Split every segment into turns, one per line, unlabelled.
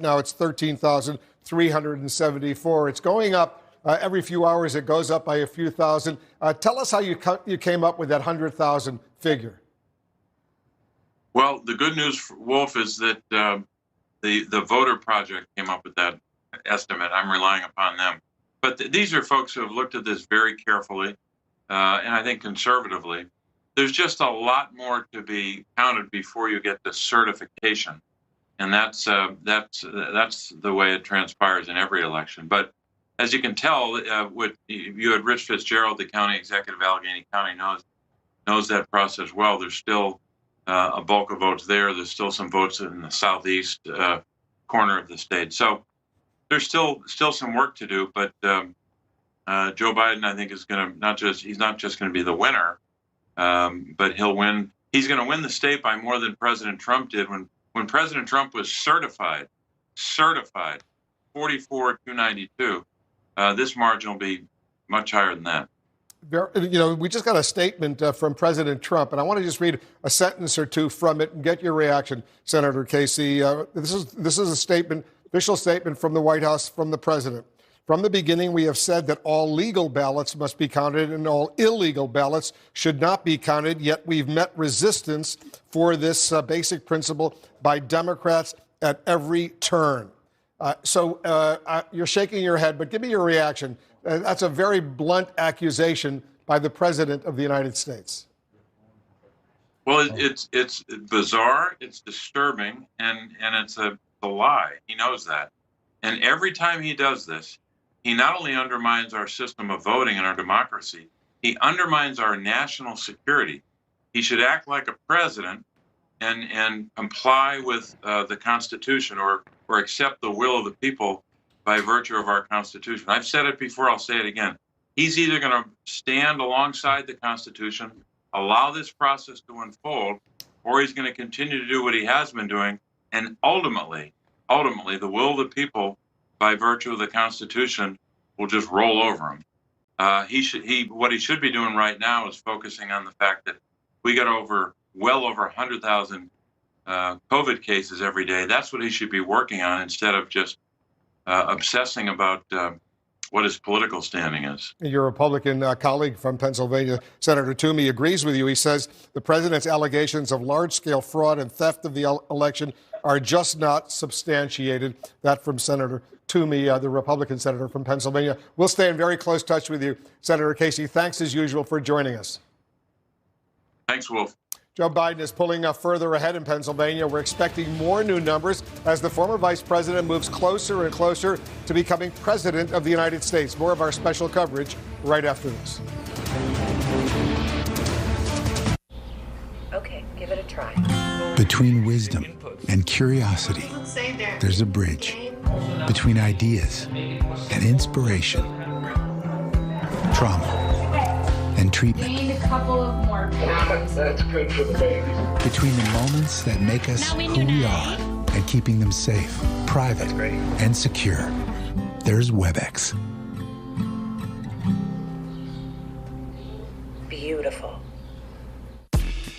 Now it's 13,374. It's going up every few hours. It goes up by a few thousand. Tell us how you came up with that 100,000 figure.
Well, the good news, Wolf, is that the Voter Project came up with that estimate. I'm relying upon them. But these are folks who have looked at this very carefully, and I think conservatively. There's just a lot more to be counted before you get to certification. And that's the way it transpires in every election. But as you can tell, you had Rich Fitzgerald, the county executive, Allegheny County, knows that process well. There's still a bulk of votes there. There's still some votes in the southeast corner of the state. So there's still some work to do. But Joe Biden, I think, is going to he's not just going to be the winner, but he'll win. He's going to win the state by more than President Trump did when President Trump was certified, 44,292. This margin will be much higher than that.
We just got a statement from President Trump, and I want to just read a sentence or two from it and get your reaction, Senator Casey. This is a statement, official statement from the White House, from the president. From the beginning, we have said that all legal ballots must be counted and all illegal ballots should not be counted, yet we've met resistance for this basic principle by Democrats at every turn. You're shaking your head, but give me your reaction. That's a very blunt accusation by the President of the United States.
Well, it's bizarre, it's disturbing, and it's a lie. He knows that. And every time he does this, he not only undermines our system of voting and our democracy, he undermines our national security. He should act like a president and comply with the Constitution or accept the will of the people by virtue of our Constitution. I've said it before, I'll say it again. He's either going to stand alongside the Constitution, allow this process to unfold, or he's going to continue to do what he has been doing, and ultimately, the will of the people by virtue of the Constitution will just roll over him. What he should be doing right now is focusing on the fact that we got well over 100,000 COVID cases every day. That's what he should be working on instead of just obsessing about what his political standing is. Your
Republican colleague from Pennsylvania, Senator Toomey, agrees with you. He says the president's allegations of large-scale fraud and theft of the election are just not substantiated. That from Senator Toomey, the Republican senator from Pennsylvania. We'll stay in very close touch with you, Senator Casey. Thanks, as usual, for joining us.
Thanks, Wolf.
Joe Biden is pulling further ahead in Pennsylvania. We're expecting more new numbers as the former vice president moves closer and closer to becoming president of the United States. More of our special coverage right after this.
Okay, give it a try.
Between wisdom and curiosity, there's a bridge. Between ideas and inspiration, trauma and treatment.
We need a couple of more pounds.
That's good for the baby.
Between the moments that make us who we are and keeping them safe, private, and secure, there's WebEx.
Beautiful.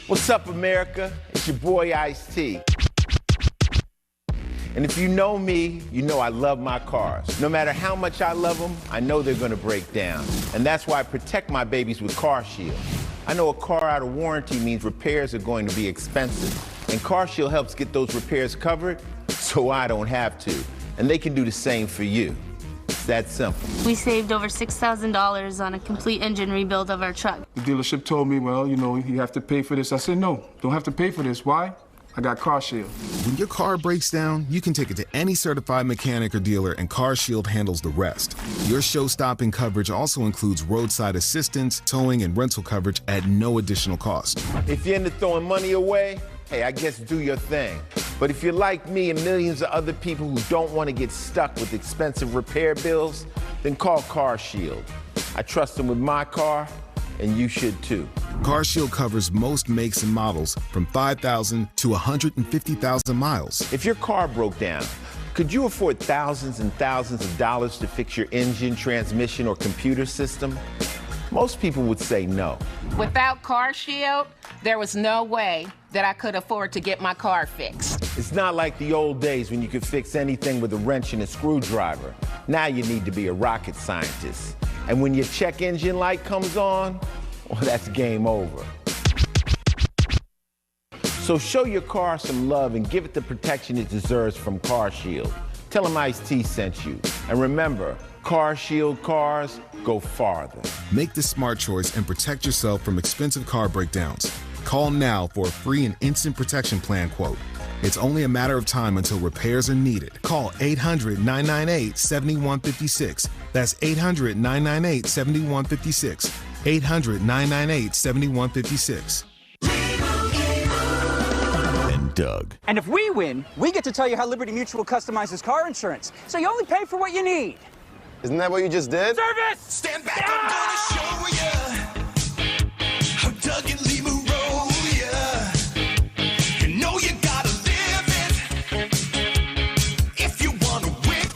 What's up, America? It's your boy Ice-T. And if you know me, you know I love my cars. No matter how much I love them, I know they're gonna break down. And that's why I protect my babies with CarShield. I know a car out of warranty means repairs are going to be expensive. And CarShield helps get those repairs covered so I don't have to. And they can do the same for you. It's that simple.
We saved over $6,000 on a complete engine rebuild of our truck.
The dealership told me, well, you have to pay for this. I said, no, don't have to pay for this. Why? I got CarShield.
When your car breaks down, you can take it to any certified mechanic or dealer, and CarShield handles the rest. Your show-stopping coverage also includes roadside assistance, towing, and rental coverage at no additional cost.
If you're into throwing money away, hey, I guess do your thing. But if you're like me and millions of other people who don't want to get stuck with expensive repair bills, then call CarShield. I trust them with my car, and you should too.
CarShield covers most makes and models from 5,000 to 150,000 miles.
If your car broke down, could you afford thousands and thousands of dollars to fix your engine, transmission, or computer system? Most people would say no.
Without CarShield, there was no way
that I could afford to get my car fixed.
It's not like the old days when you could fix anything with a wrench and a screwdriver. Now you need to be a rocket scientist. And when your check engine light comes on, well, that's game over. So show your car some love and give it the protection it deserves from CarShield. Tell them Ice-T sent you. And remember, CarShield cars go farther.
Make the smart choice and protect yourself from expensive car breakdowns. Call now for a free and instant protection plan quote. It's only a matter of time until repairs are needed. Call 800-998-7156. That's 800-998-7156. 800-998-7156. And Doug.
And if we win, we get to tell you how Liberty Mutual customizes car insurance, so you only pay for what you need.
Isn't that what you just did?
Service!
Stand back, I'm gonna show ya how Doug and Lima roll ya. You know you gotta live it if you wanna win.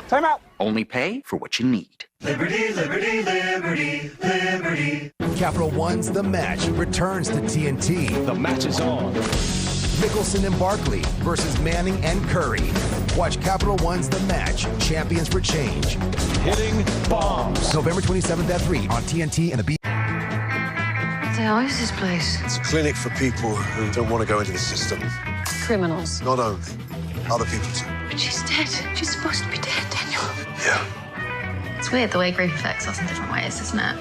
Time out.
Only pay for what you need.
Liberty, liberty, liberty, liberty.
Capital One's The Match returns to TNT.
The match is on.
Mickelson and Barkley versus Manning and Curry. Watch Capital One's The Match, Champions for Change.
Hitting bombs.
November 27th at 3 on TNT and the B.
What the hell is this place?
It's a clinic for people who don't want to go into the system.
Criminals.
Not only, other people too.
But she's dead. She's supposed to be dead, Daniel.
Yeah.
It's weird the way grief affects us in different ways, isn't it?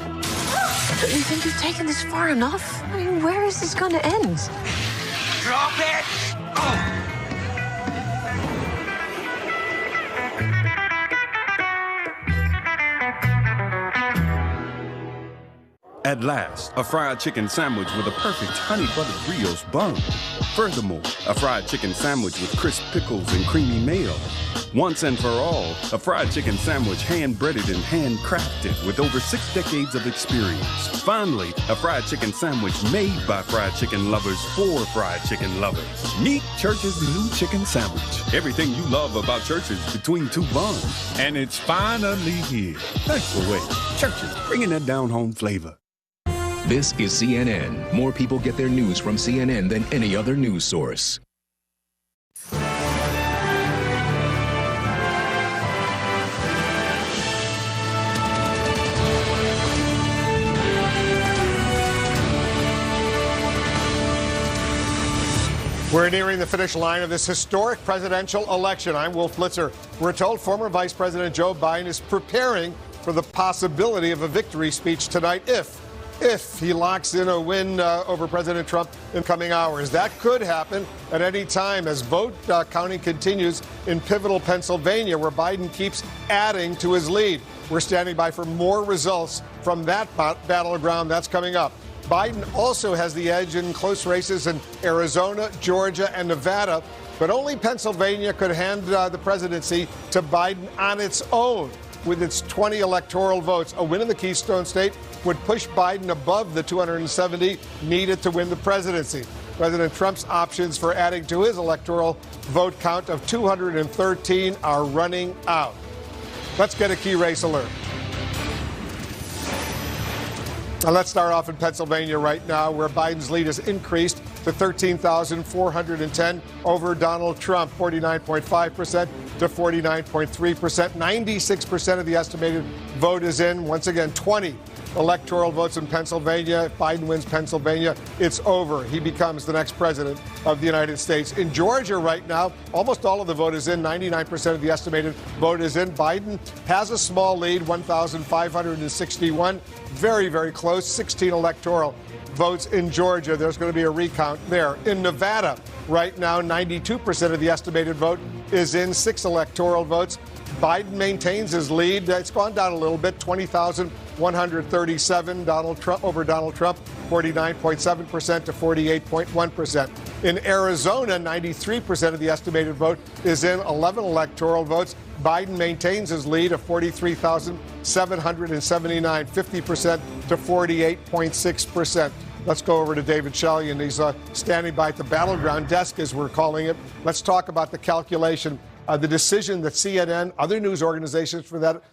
Don't you think you've taken this far enough? I mean, where is this going to end?
Drop it! Oh.
At last, a fried chicken sandwich with a perfect honey butter brioche bun. Furthermore, a fried chicken sandwich with crisp pickles and creamy mayo. Once and for all, a fried chicken sandwich hand-breaded and handcrafted with over 6 decades of experience. Finally, a fried chicken sandwich made by fried chicken lovers for fried chicken lovers. Meet Church's new chicken sandwich. Everything you love about Church's between 2 buns. And it's finally here. Thanks for waiting. Church's, bringing that down-home flavor.
This is CNN. More people get their news from CNN than any other news source.
We're nearing the finish line of this historic presidential election. I'm Wolf Blitzer. We're told former Vice President Joe Biden is preparing for the possibility of a victory speech tonight if he locks in a win over President Trump in coming hours. That could happen at any time as vote counting continues in pivotal Pennsylvania, where Biden keeps adding to his lead. We're standing by for more results from that battleground. That's coming up. Biden also has the edge in close races in Arizona, Georgia, and Nevada, but only Pennsylvania could hand the presidency to Biden on its own with its 20 electoral votes. A win in the Keystone State would push Biden above the 270 needed to win the presidency. President Trump's options for adding to his electoral vote count of 213 are running out. Let's get a key race alert. Now let's start off in Pennsylvania right now, where Biden's lead has increased to 13,410 over Donald Trump, 49.5% to 49.3%. 96% of the estimated vote is in. Once again, 20 electoral votes in Pennsylvania. If Biden wins Pennsylvania, it's over. He becomes the next president of the United States. In Georgia right now, almost all of the vote is in. 99% of the estimated vote is in. Biden has a small lead, 1,561. Very, very close. 16 electoral votes in Georgia. There's going to be a recount there. In Nevada right now, 92% of the estimated vote is in. 6 electoral votes. Biden maintains his lead. It's gone down a little bit, 20,137 over Donald Trump, 49.7% to 48.1%. In Arizona, 93% of the estimated vote is in. 11 electoral votes. Biden maintains his lead of 43,779, 50% to 48.6%. Let's go over to David Shelley, and he's standing by at the battleground desk, as we're calling it. Let's talk about the calculation, the decision that CNN, other news organizations for that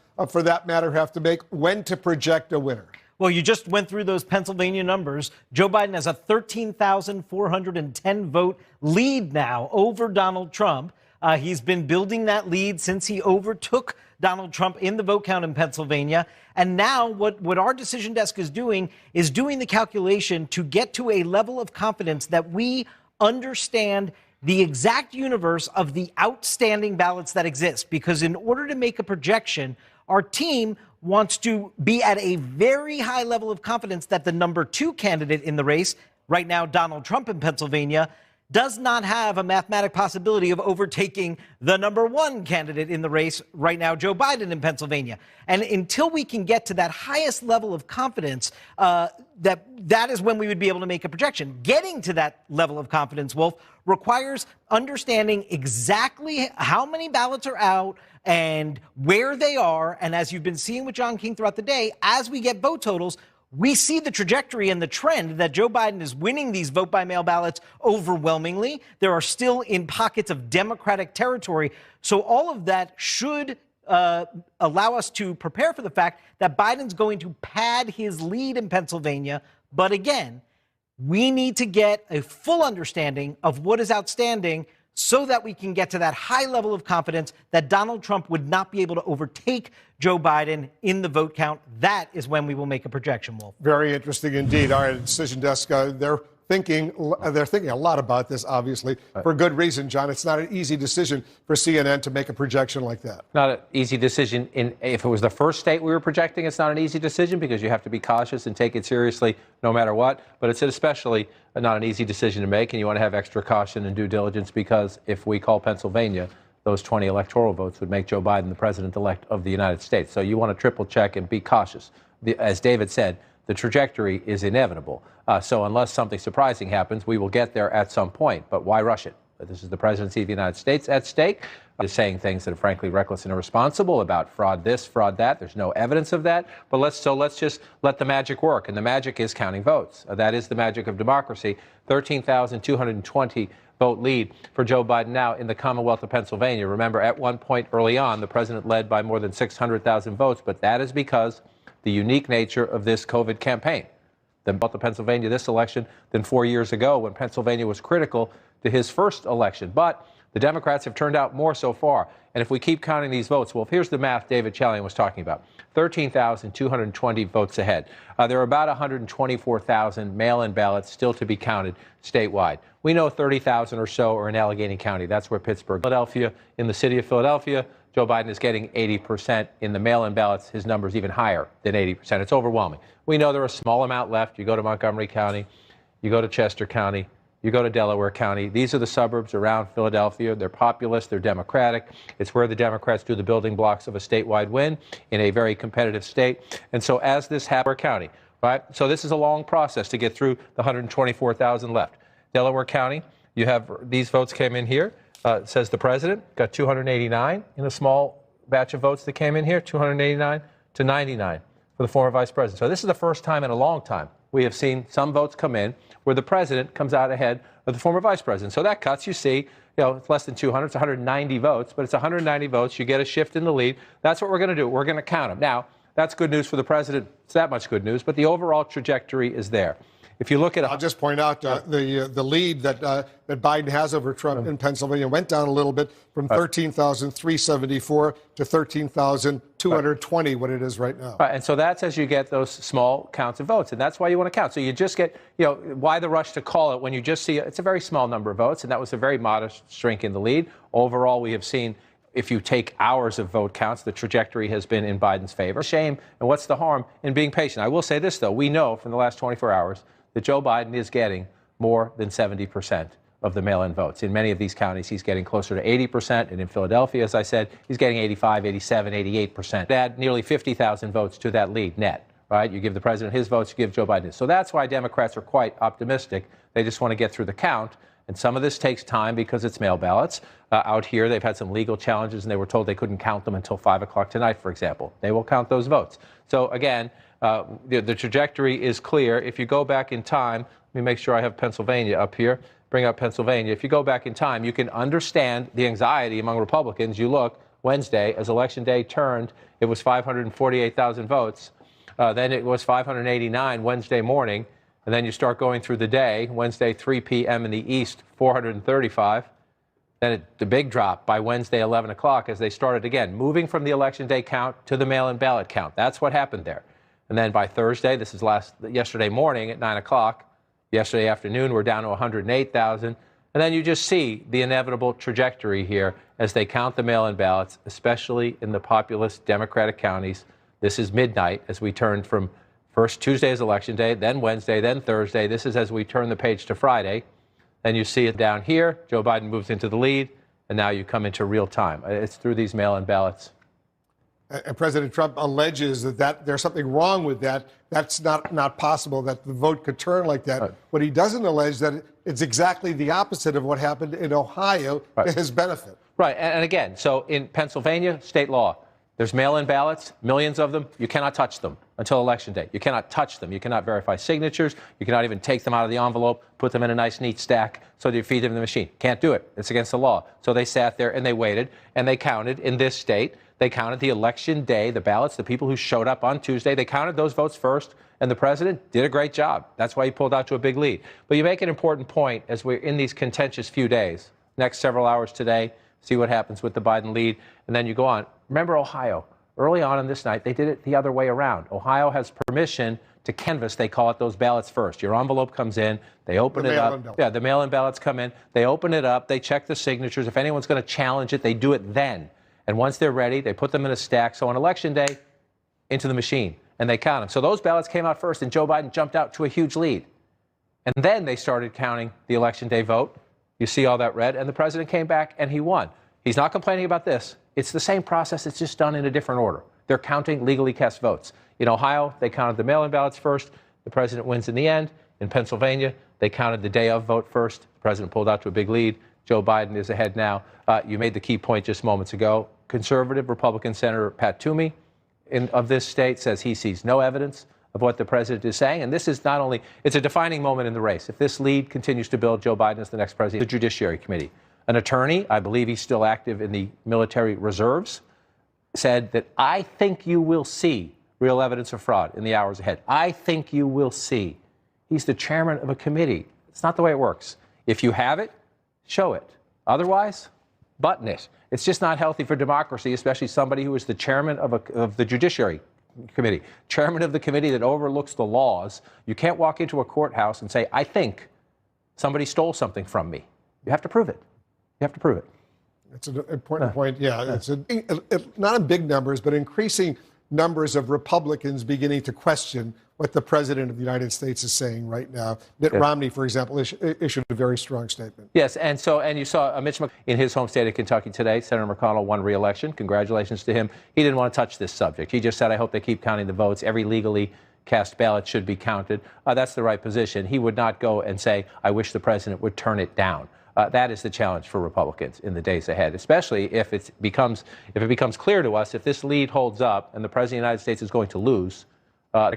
matter, have to make when to project a winner.
Well, you just went through those Pennsylvania numbers. Joe Biden has a 13,410 vote lead now over Donald Trump. He's been building that lead since he overtook Donald Trump in the vote count in Pennsylvania. And now what our decision desk is doing the calculation to get to a level of confidence that we understand the exact universe of the outstanding ballots that exist. Because in order to make a projection, our team wants to be at a very high level of confidence that the number 2 candidate in the race, right now Donald Trump in Pennsylvania, does not have a mathematic possibility of overtaking the number 1 candidate in the race, right now Joe Biden in Pennsylvania. And until we can get to that highest level of confidence, that is when we would be able to make a projection. Getting to that level of confidence, Wolf, requires understanding exactly how many ballots are out and where they are. And as you've been seeing with John King throughout the day, as we get vote totals, we see the trajectory and the trend that Joe Biden is winning these vote-by-mail ballots overwhelmingly. There are still in pockets of Democratic territory. So all of that should allow us to prepare for the fact that Biden's going to pad his lead in Pennsylvania. But again, we need to get a full understanding of what is outstanding so that we can get to that high level of confidence that Donald Trump would not be able to overtake Joe Biden in the vote count. That is when we will make a projection, Wolf.
Very interesting indeed. All right, Decision Desk, they're thinking a lot about this, obviously, for good reason, John. It's not an easy decision for CNN to make a projection like that.
Not an easy decision. If it was the first state we were projecting, it's not an easy decision because you have to be cautious and take it seriously no matter what. But it's especially not an easy decision to make, and you want to have extra caution and due diligence because if we call Pennsylvania, those 20 electoral votes would make Joe Biden the president-elect of the United States. So you want to triple check and be cautious. As David said, the trajectory is inevitable. So unless something surprising happens, we will get there at some point. But why rush it? This is the presidency of the United States at stake. Just saying things that are frankly reckless and irresponsible about fraud this, fraud that. There's no evidence of that. But let's just let the magic work. And the magic is counting votes. That is the magic of democracy. 13,220 vote lead for Joe Biden now in the Commonwealth of Pennsylvania. Remember, at one point early on, the president led by more than 600,000 votes. But that is because the unique nature of this COVID campaign. Than both the Pennsylvania this election than 4 years ago when Pennsylvania was critical to his first election. But the Democrats have turned out more so far. And if we keep counting these votes, well, here's the math David Chalian was talking about. 13,220 votes ahead. There are about 124,000 mail-in ballots still to be counted statewide. We know 30,000 or so are in Allegheny County. That's where Pittsburgh, Philadelphia, in the city of Philadelphia, Joe Biden is getting 80%. In the mail-in ballots, his number is even higher than 80%. It's overwhelming. We know there are a small amount left. You go to Montgomery County, you go to Chester County, you go to Delaware County. These are the suburbs around Philadelphia. They're populous. They're Democratic. It's where the Democrats do the building blocks of a statewide win in a very competitive state. And so as this happens, County, right? So this is a long process to get through the 124,000 left. Delaware County, you have these votes came in here. Says the president got 289 in a small batch of votes that came in here, 289 to 99 for the former vice president. So this is the first time in a long time we have seen some votes come in where the president comes out ahead of the former vice president. So that cuts, you see, it's less than 200, it's 190 votes, but it's 190 votes. You get a shift in the lead. That's what we're going to do. We're going to count them. Now, that's good news for the president. It's that much good news, but the overall trajectory is there. If you look at,
I'll just point out the lead that Biden has over Trump in Pennsylvania went down a little bit from 13,374 to 13,220, what it is right now.
Right, and so that's as you get those small counts of votes, and that's why you want to count. So you just get, why the rush to call it when you just see it's a very small number of votes, and that was a very modest shrink in the lead. Overall, we have seen, if you take hours of vote counts, the trajectory has been in Biden's favor. Shame, and what's the harm in being patient? I will say this, though. We know from the last 24 hours that Joe Biden is getting more than 70% of the mail-in votes. In many of these counties, he's getting closer to 80%. And in Philadelphia, as I said, he's getting 85, 87, 88%. Add nearly 50,000 votes to that lead net, right? You give the president his votes, you give Joe Biden his. So that's why Democrats are quite optimistic. They just want to get through the count. And some of this takes time because it's mail ballots. Out here, they've had some legal challenges, and they were told they couldn't count them until 5 o'clock tonight, for example. They will count those votes. So, again, the trajectory is clear. If you go back in time, let me make sure I have Pennsylvania up here. Bring up Pennsylvania. If you go back in time, you can understand the anxiety among Republicans. You look, Wednesday, as Election Day turned, it was 548,000 votes. Then it was 589 Wednesday morning. And then you start going through the day. Wednesday, 3 p.m. in the East, 435. Then the big drop by Wednesday, 11 o'clock, as they started again, moving from the Election Day count to the mail-in ballot count. That's what happened there. And then by Thursday, this is yesterday morning at 9 o'clock, yesterday afternoon, we're down to 108,000. And then you just see the inevitable trajectory here as they count the mail-in ballots, especially in the populous Democratic counties. This is midnight as we turn from first Tuesday is Election Day, then Wednesday, then Thursday. This is as we turn the page to Friday. Then you see it down here. Joe Biden moves into the lead, and now you come into real time. It's through these mail-in ballots.
And President Trump alleges that there's something wrong with that. That's not possible, that the vote could turn like that. Right. But he doesn't allege that it's exactly the opposite of what happened in Ohio to his benefit.
Right. And again, so in Pennsylvania, state law, there's mail-in ballots, millions of them. You cannot touch them until Election Day. You cannot touch them. You cannot verify signatures. You cannot even take them out of the envelope, put them in a nice, neat stack so that you feed them in the machine. Can't do it. It's against the law. So they sat there and they waited and they counted in this state. They counted the Election Day, the ballots, the people who showed up on Tuesday. They counted those votes first, and the president did a great job. That's why he pulled out to a big lead. But you make an important point as we're in these contentious few days, next several hours today, see what happens with the Biden lead, and then you go on. Remember Ohio. Early on in this night, they did it the other way around. Ohio has permission to canvass, they call it, those ballots first. Your envelope comes in, they open it up. Yeah, the mail-in ballots come in, they open it up, they check the signatures. If anyone's going to challenge it, they do it then. And once they're ready, they put them in a stack. So on Election Day, into the machine, and they count them. So those ballots came out first, and Joe Biden jumped out to a huge lead. And then they started counting the Election Day vote. You see all that red, and the president came back, and he won. He's not complaining about this. It's the same process. It's just done in a different order. They're counting legally cast votes. In Ohio, they counted the mail-in ballots first. The president wins in the end. In Pennsylvania, they counted the day of vote first. The president pulled out to a big lead. Joe Biden is ahead now. You made the key point just moments ago. Conservative Republican Senator Pat Toomey of this state says he sees no evidence of what the president is saying. And this is not only, it's a defining moment in the race. If this lead continues to build, Joe Biden is the next president of the Judiciary Committee. An attorney, I believe he's still active in the military reserves, said that I think you will see real evidence of fraud in the hours ahead. I think you will see. He's the chairman of a committee. It's not the way it works. If you have it, show it. Otherwise, button it. It's just not healthy for democracy, especially somebody who is the chairman of the Judiciary Committee, chairman of the committee that overlooks the laws. You can't walk into a courthouse and say, I think somebody stole something from me. You have to prove it. You have to prove it.
It's an important point. Yeah, it's not in big numbers, but increasing numbers of Republicans beginning to question what the president of the United States is saying right now. Mitt Romney, for example, issued a very strong statement.
Yes, and you saw Mitch McConnell in his home state of Kentucky today. Senator McConnell won re-election. Congratulations to him. He didn't want to touch this subject. He just said, I hope they keep counting the votes. Every legally cast ballot should be counted. That's the right position. He would not go and say, I wish the president would turn it down. That is the challenge for Republicans in the days ahead, especially if it becomes clear to us if this lead holds up and the president of the United States is going to lose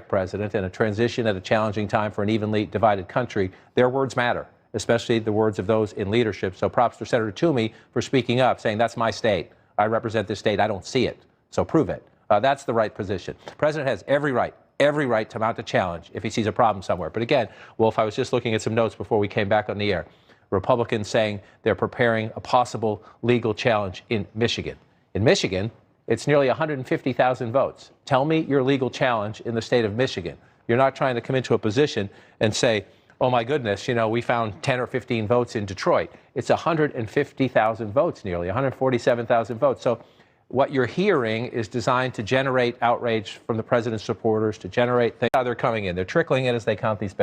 president in a transition at a challenging time for an evenly divided country. Their words matter, especially the words of those in leadership. So props to Senator Toomey for speaking up, saying that's my state. I represent this state. I don't see it. So prove it. That's the right position. The president has every right to mount a challenge if he sees a problem somewhere. But again, Wolf, I was just looking at some notes before we came back on the air. Republicans saying they're preparing a possible legal challenge in Michigan. In Michigan, it's nearly 150,000 votes. Tell me your legal challenge in the state of Michigan. You're not trying to come into a position and say, oh my goodness, we found 10 or 15 votes in Detroit. It's 150,000 votes, nearly 147,000 votes. So what you're hearing is designed to generate outrage from the president's supporters, to generate things. They're coming in. They're trickling in as they count these ballots.